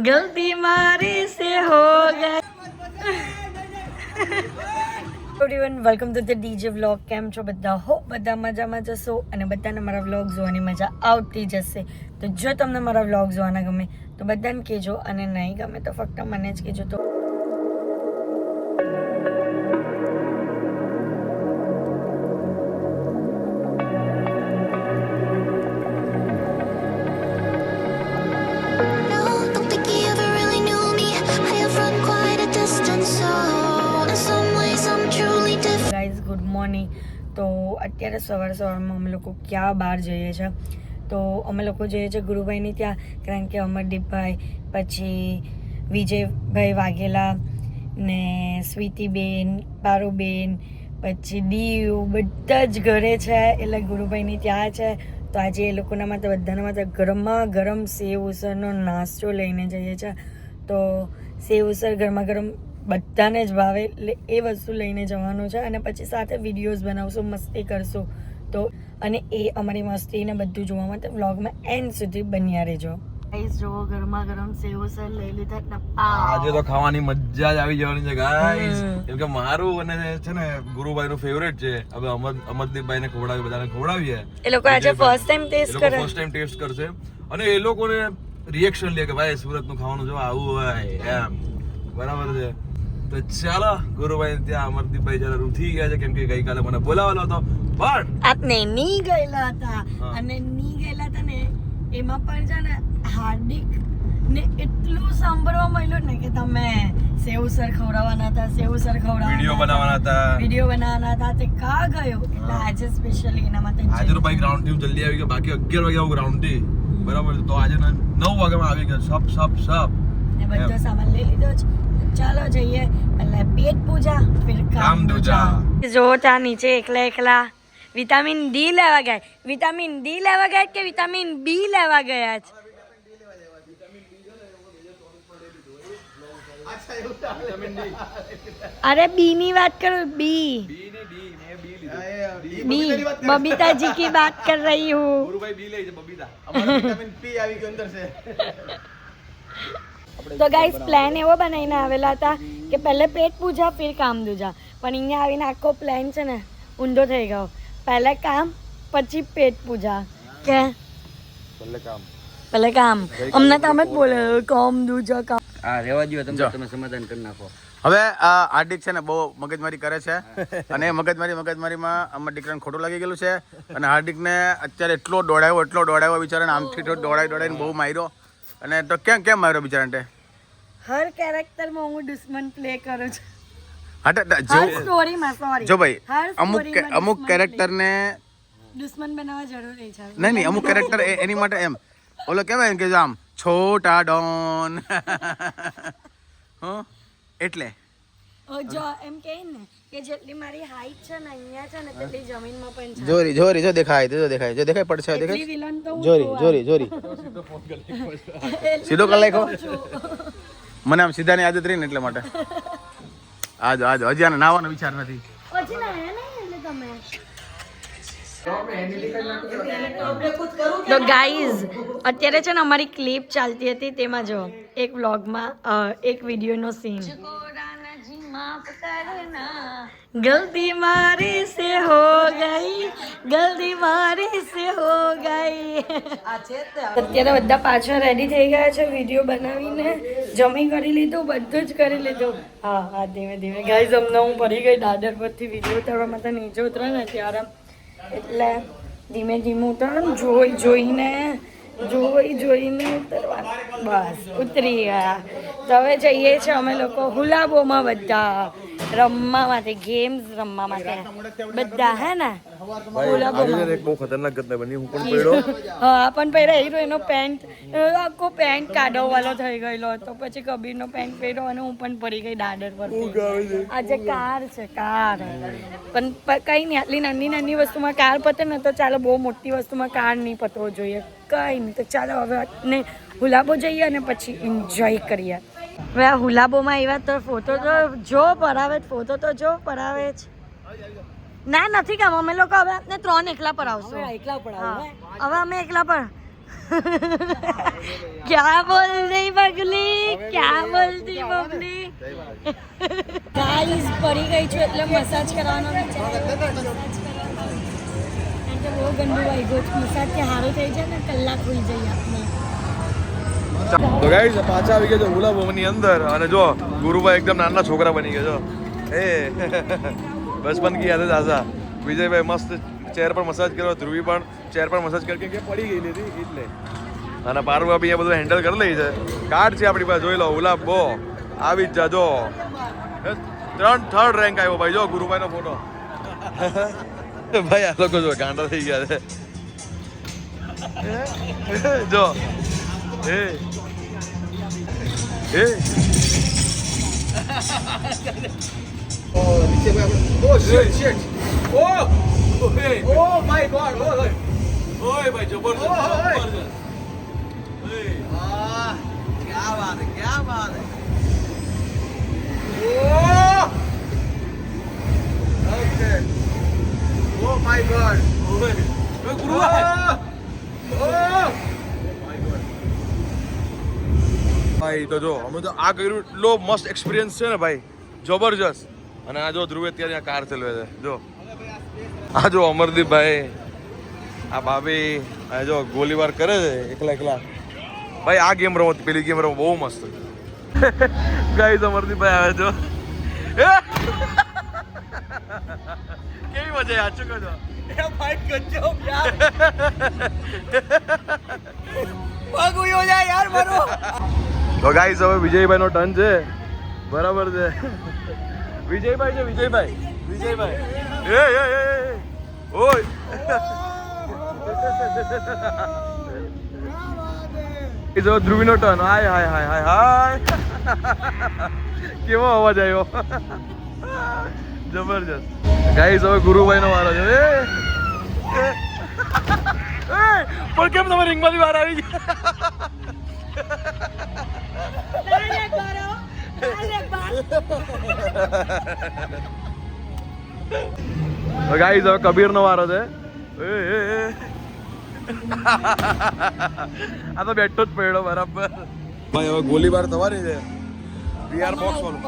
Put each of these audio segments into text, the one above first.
गलती मारी से हो गई. Everyone welcome to the DJ vlog. કેમ છો બધા? હોપ બધા મજામાં જશો અને બધાને મારા વ્લોગ જોવાની મજા આવતી જશે. તો જો તમને મારા વ્લોગ જોવાના ગમે તો બધાને કહેજો, અને નહીં ગમે તો ફક્ત મને જ કહેજો. તો ગુડ મોર્નિંગ. તો અત્યારે સવારમાં અમે લોકો ક્યાં બહાર જઈએ છીએ? તો અમે લોકો જઈએ છીએ ગુરુભાઈની ત્યાં, કારણ કે અમરદીપભાઈ, પછી વિજયભાઈ વાઘેલા ને સ્વીતિબેન, પારુબેન, પછી દીવ બધા જ ઘરે છે, એટલે ગુરુભાઈની ત્યાં છે. તો આજે એ લોકોના માટે બધાના માટે ગરમા ગરમ સેવ ઉસળનો નાસ્તો લઈને જઈએ છીએ. તો સેવ ઉસળ ગરમા ગરમ બધાને જ ભાવે, એટલે એ વસ્તુ લઈને જવાનું છે. અને પછી સાથે વિડીયોઝ બનાવશું, મસ્તી કરશું. તો અને એ અમારી મસ્તીને બધું જોવા માટે વ્લોગમાં એન્ડ સુધી બન્યા રહેજો. ગાઈસ જો ગરમા ગરમ સેવ ઉસળ લઈ લીધા ને આજે તો ખાવાની મજા જ આવી જવાની છે ગાઈસ, કેમ કે મારું અને છે ને ગુરુભાઈ નું ફેવરેટ છે. હવે અમરદીપભાઈ ને ખવડાવી, બધાને ખવડાવીએ. એ લોકો આજે ફર્સ્ટ ટાઈમ ટેસ્ટ કરે, ફર્સ્ટ ટાઈમ ટેસ્ટ કરશે અને એ લોકોને રિએક્શન લે કે ભાઈ સુરત નું ખાવાનું જો આવું હોય એમ. બરાબર છે. તો ચાલો ગુરુભાઈ ત્યાં અમરદીપભાઈ જરા રૂઠી ગયા છે, કેમ કે ગઈકાલે મને બોલાવેલો હતો પણ આપને ની ગયેલા હતા. અને ની ગયેલા હતા ને એમાં પણ છે ને હાર્દિક ને એટલું સાંભળવા મળ્યું ને કે તમે સેવસર ખવડાવવાના હતા, સેવસર ખવડાવવાના, વિડીયો બનાવવાના હતા. તે કા ગયો? એટલે આજે સ્પેશિયલી એના માટે આજે તો ભાઈ ગ્રાઉન્ડ થી જલ્દી આવી ગયો, બાકી 11 વાગે આવું ગ્રાઉન્ડ થી. બરાબર છે. તો આજે 9 વાગ્યામાં આવી ગયો સપ ને બધો સામાન લઈ લીધો છે. ચાલો જઈએ, એટલે પેટ પૂજા ફિર કામ દૂજા. જો ત્યાં નીચે એકલા વિટામિન ડી લેવા ગયા. વિટામિન ડી લેવા ગયા કે વિટામિન બી લેવા ગયા છે? અરે બી ની વાત કરું, બી बबीता जी की बात कर रही हूँ. गुरुभाई बी ले बबीता, हमारा विटामिन पी આવી ગયો અંદર છે. તો ગાઈસ પ્લાન એવો બનાવીને આવેલા હતા કે પહેલે પેટ પૂજા ફિર કામ દૂજા, પણ અહીંયા આવીને આખો પ્લાન છે ને ઊંધો થઈ ગયો. પહેલે કામ પછી પેટ પૂજા. કે પહેલે કામ અમને તમે જ બોલે કામ દૂજા કામ. હા રેવા દો, તમે સમાધાન કરી નાખો. હવે હાર્દિક છે ને બહુ મગજમારી કરે છે, અને એ મગજમારીમાં અમારા દીકરાને ખોટું લાગી ગયેલું છે. અને હાર્દિકને અત્યારે એટલો દોડાવ્યો બિચારાને, આમથી દોડાવીને બહુ માર્યો. અને તો કેમ માર્યો બિચારાને? હર કેરેક્ટરમાં હું દુશ્મન પ્લે કરું છું. જો ભાઈ અમુક કેરેક્ટરને દુશ્મન બનાવવા જરૂરી છે. નહીં અમુક કેરેક્ટર એની માટે એમ ઓલો કહેવાય કે આમ છોટા ડોન એટલે જો એમ કહે ને કે જેટલી મારી હાઈટ છે ને અહીંયા છે ને તેટલી જમીનમાં પણ છે. જોરી જો દેખાય પડશે, જોરી સીધો કર નાખો. મને આમ સીધાની આદત રહી ને એટલે માટે આજ હજી આને નાવાનો વિચાર નથી. પછી નાયા નહીં એટલે તમે. તો ગાઈઝ અત્યારે છે ને અમારી ક્લિપ ચાલતી હતી, તેમાં જો એક વ્લોગમાં એક વિડીયોનો સીન, ગલતી મારી સે હો ગઈ, ગલતી મારી સે હો ગઈ. અત્યારે બધા પાછા રેડી થઈ ગયા છે વિડીયો બનાવીને, જમી કરી લીધું, બધું જ કરી લીધું. હા ધીમે ગાઈઝ અમને હું પડી ગઈ દાદર પરથી વિડીયો ઉતારવા માટે નીચે ઉતરે ને ત્યારે, એટલે ધીમે ઉતરવાનું, જોઈને ઉતરવાનું. બસ ઉતરી ગયા. તો હવે જઈએ છીએ અમે લોકો હુલાબોમાં, બધા રમવા માટે, ગેમ્સ રમવા માટે બધા, હે ને? હુલાબોમાં બહુ ખતરનાક ઘટના બની. હું પણ પડ્યો. હા પણ પહેલા હીરોઈનનો પેન્ટ આખો પેન્ટ કાઢવવાલો થઈ ગયેલો હતો, પછી કબીરનો પેન્ટ પહેર્યો અને હું પણ પડી ગઈ દાદર પર. આજે કાર છે, કાર. પણ કઈ નહીં, આટલી નાની વસ્તુમાં કાર પતે ને તો ચાલો, બહુ મોટી વસ્તુમાં કાર નહીં પતવો જોઈએ. કઈ નહીં, તો ચાલો હવે ને હુલાબો જઈએ અને પછી એન્જોય કરીએ. હવે આ હુલાબોમાં આવ્યા તો ફોટો તો જો પરાવે, ફોટો તો જો પરાવે જ. ના નથી કામ, અમે લોકો હવે આપને 3 એકલા પર આવશું. હવે અમે એકલા પર क्या बोल रही पगली બબલી ગાઈસ પડી ગઈ છું એટલે મસાજ કરવાનો વિચાર કારણ કે બહુ ગંદુ વાગ્યું છે મસાજ થી સારું થઈ જાય ને કલાક હોઈ જાય આપણે તો ગાઈસ પાછા આવી ગયા છે હુલા ભવનની અંદર અને જો ગુરુભાઈ એકદમ નાના છોકરા બની ગયા છો એ બચપન કી યાદ આજા વિજયભાઈ મસ્ત ચેર પર મસાજ કર્યો ધ્રુવી પણ ચેર પર મસાજ કરી કે પડી ગયેલી હતી એટલે અને પારુ ભાભી અહીંયા બધું હેન્ડલ કરી લઈ છે કાર્ડ છે આપણી પાસે જોઈ લો હુલા બો આવી જ જાજો 3rd રેન્ક આવ્યો ભાઈ જો ગુરુભાઈનો ફોટો ભાઈ આ લોકો જો ગાંડા થઈ ગયા છે જો એ Oh shit! Oh! Oh my God! ઓય ભાઈ જબરદસ્ત क्या बात है! Oh! Okay. Oh my God! ભાઈ તો જો અમે તો આ કર્યું એટલો મસ્ત એક્સપિરિયન્સ છે ને ભાઈ જબરજસ્ત અને આ જો ધ્રુવે ત્યારે આ કાર ચલાવે છે જો આ જો અમરદીપભાઈ આ ભાભી આ જો ગોળીબાર કરે છે એકલા ભાઈ આ ગેમ રમો પેલી ગેમ રમો બહુ મસ્ત ગાઈસ અમરદીપભાઈ આવે જો કેવી મજા આ ચુકો છો भाई गजब यार पगुयो जा यार मरो તો ગાઈસ હવે વિજયભાઈ નો ટર્ન છે બરાબર છે વિજયભાઈ એ ઓય એ જો ધ્રુવીનો ટર્ન હાય કેવો અવાજ આવ્યો જબરજસ્ત ગાઈસ હવે ગુરુભાઈ નો વારો છે પણ કેમ તમે રિંગમાંથી બહાર આવી ગયા ગાઈસ હવે કબીર નો વારો છે આ તો બેઠો જ પડ્યો બરાબર ભાઈ હવે ગોળીબાર તમારી છે પીઆર બોક્સ વાળું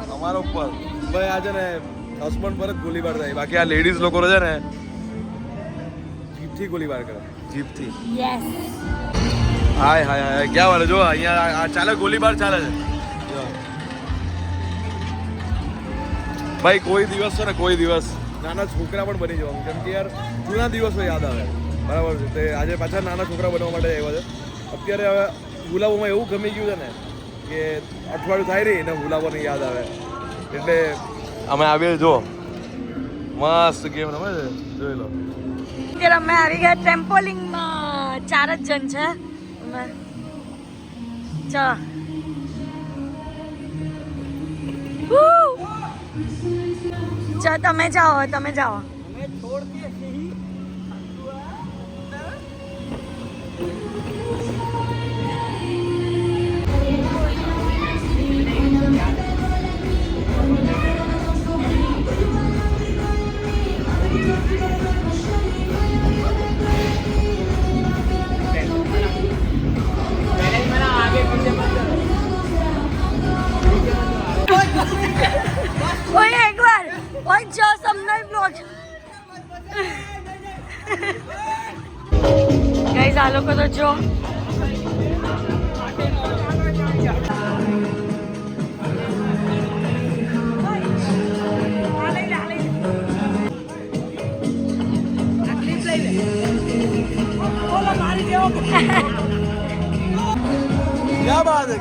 તમારા ઉપર ભાઈ આજે ને હસબન્ડ પર જ ગોળીબાર થાય બાકી આ લેડીઝ લોકો છે ને જીભથી ગોળીબાર કરે જીભથી યસ હાય ક્યાં વાલે જો અહીંયા ચાલે ગોળીબાર ચાલે છે ભાઈ કોઈ દિવસ છે ને કોઈ દિવસ નાના છોકરા પણ બની જવાનું કેમ કે યાર જૂના દિવસો યાદ આવે બરાબર છે તે આજે પાછા નાના છોકરા બનવા માટે આવ્યા છે અત્યારે હવે ગુલાબોમાં એવું ગમી ગયું છે ને કે અઠવાડિયું થાય રહી ને ગુલાબોને યાદ આવે એટલે અમે આવીએ જો મસ્ત ગેમ રમે છે જોઈ લો અત્યારે અમે આવી ગયા ટ્રેમ્પોલિંગમાં 4 જ જણ છે અમે ચા તમે જાઓ ઓય એકવાર ઓય જો તમને બ્લોગ ગાઈસ આ લોકો તો જો क्या बात है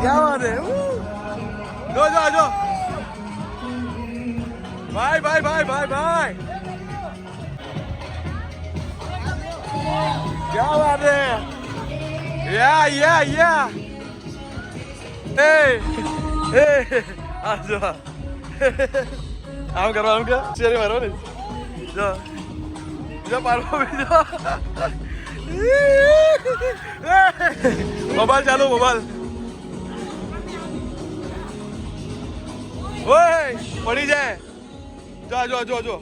जो भाई क्या बात है या આમ કરવા આમ કર શેરી મારો ને જો પારવો બીજો મોબાઈલ ચાલુ ઓય પડી જાય જો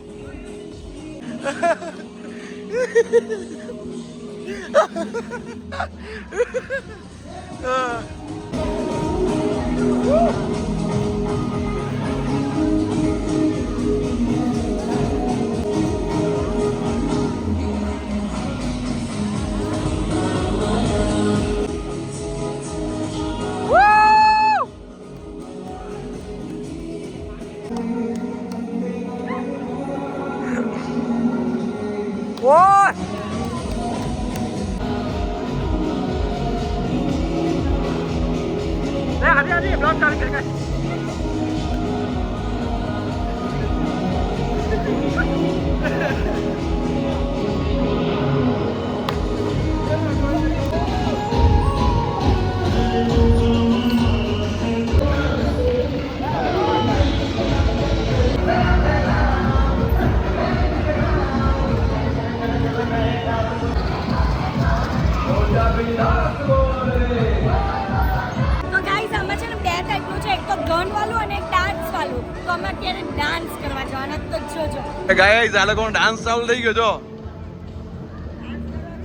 તો ગાઈઝ આમાં છે ને બે ટાઈપનું છે, એક તો ગન વાળું અને એક ડાન્સ વાળું. તો અમે અત્યારે ડાન્સ કરવા જવાના, તો જોજો. ગાઈસ આ લોકો ડાન્સ ચાલુ થઈ ગયો જો.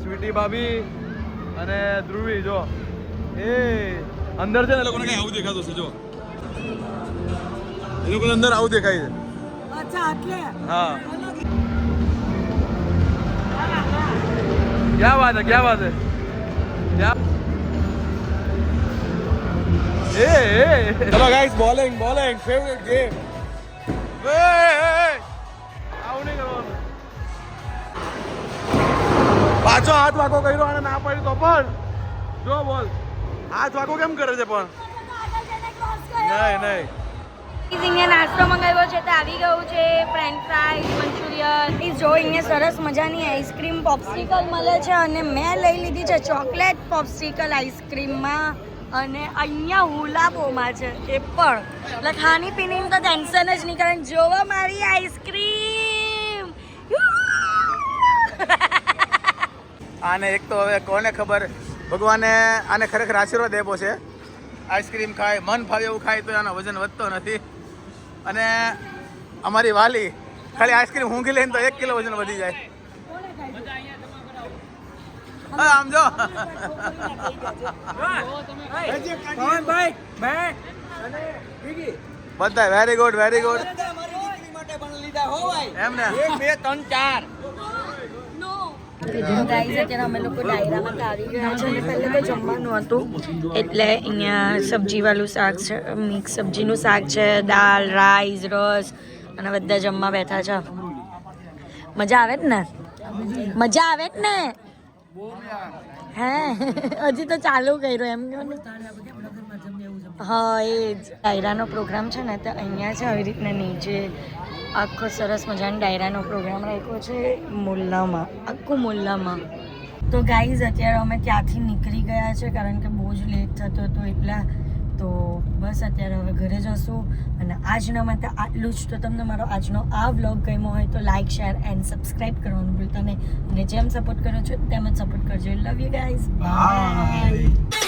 સ્વીટી ભાભી અને ધ્રુવી જો એ અંદર છે ને એ લોકોને કઈ આવું દેખાતું છે જો. એ લોકોને અંદર આવું દેખાય છે. અચ્છા એટલે હા क्या बात है, क्या बात है, क्या चलो guys, bowling bowling favourite game. આવું નહીં કરવાનું. પાછો હાથ વાગો કર્યો અને ના પડી તો પણ જો બોલ હાથ વાગો કેમ કરે છે પણ નહીં નહીં. અહીંયા નાસ્તો મંગાવ્યો છે, તો આવી ગયું છે ફ્રેન્ચ ફ્રાઈઝ, મંચુરિયન. જો અહીંયા સરસ મજાની આઈસ્ક્રીમ પોપ્સિકલ મળે છે અને મેં લઈ લીધી છે ચોકલેટ પોપ્સિકલ આઈસ્ક્રીમમાં, અને અહીંયા હુલાબોમાં છે એ પણ. એટલે ખાણી પીણીનું તો ટેન્શન જ નહીં, કારણ જોવો મારી આઈસ્ક્રીમ. આને એક તો હવે કોને ખબર, ભગવાને આને ખરેખર આશીર્વાદ આપ્યો છે. આઈસ્ક્રીમ ખાય, મન ફાવે એવું ખાય તો એનો વજન વધતો નથી. અને અમારી વાલી ખાલી આઈસ્ક્રીમ ઊંઘી લઈને તો 1 કિલો વજન વધી જાય. હા આમ જો બધા વેરી ગુડ વેરી ગુડ એમ ને. ગાઈઝ અત્યારે અમે લોકો ડાયરામાં તો આવી ગયા છે, અને પહેલે તો જમવાનું હતું એટલે અહીંયા સબ્જીવાળું શાક છે, મિક્સ સબ્જીનું શાક છે, દાળ, રાઈસ, રસ, અને બધા જમવા બેઠા છે. મજા આવે જ ને, મજા આવે જ ને. હે હજી તો ચાલુ કર્યું એમ કહો ને. હા એ જ ડાયરાનો પ્રોગ્રામ છે ને, તો અહીંયા છે આવી રીતના નીચે આખો સરસ મજાનો ડાયરાનો પ્રોગ્રામ રાખ્યો છે મુલ્લામાં, આખું મુલ્લામાં. તો ગાઈઝ અત્યારે અમે ત્યાંથી નીકળી ગયા છે, કારણ કે બહુ જ લેટ થતો હતો એટલે. તો બસ અત્યારે હવે ઘરે જશું, અને આજના માટે આટલું જ. તો તમને મારો આજનો આ વ્લોગ ગમ્યો હોય તો લાઇક, શેર એન્ડ સબસ્ક્રાઈબ કરવાનું ભૂલતા નહીં, અને જેમ સપોર્ટ કરો છો તેમ જ સપોર્ટ કરજો. Love you guys, by.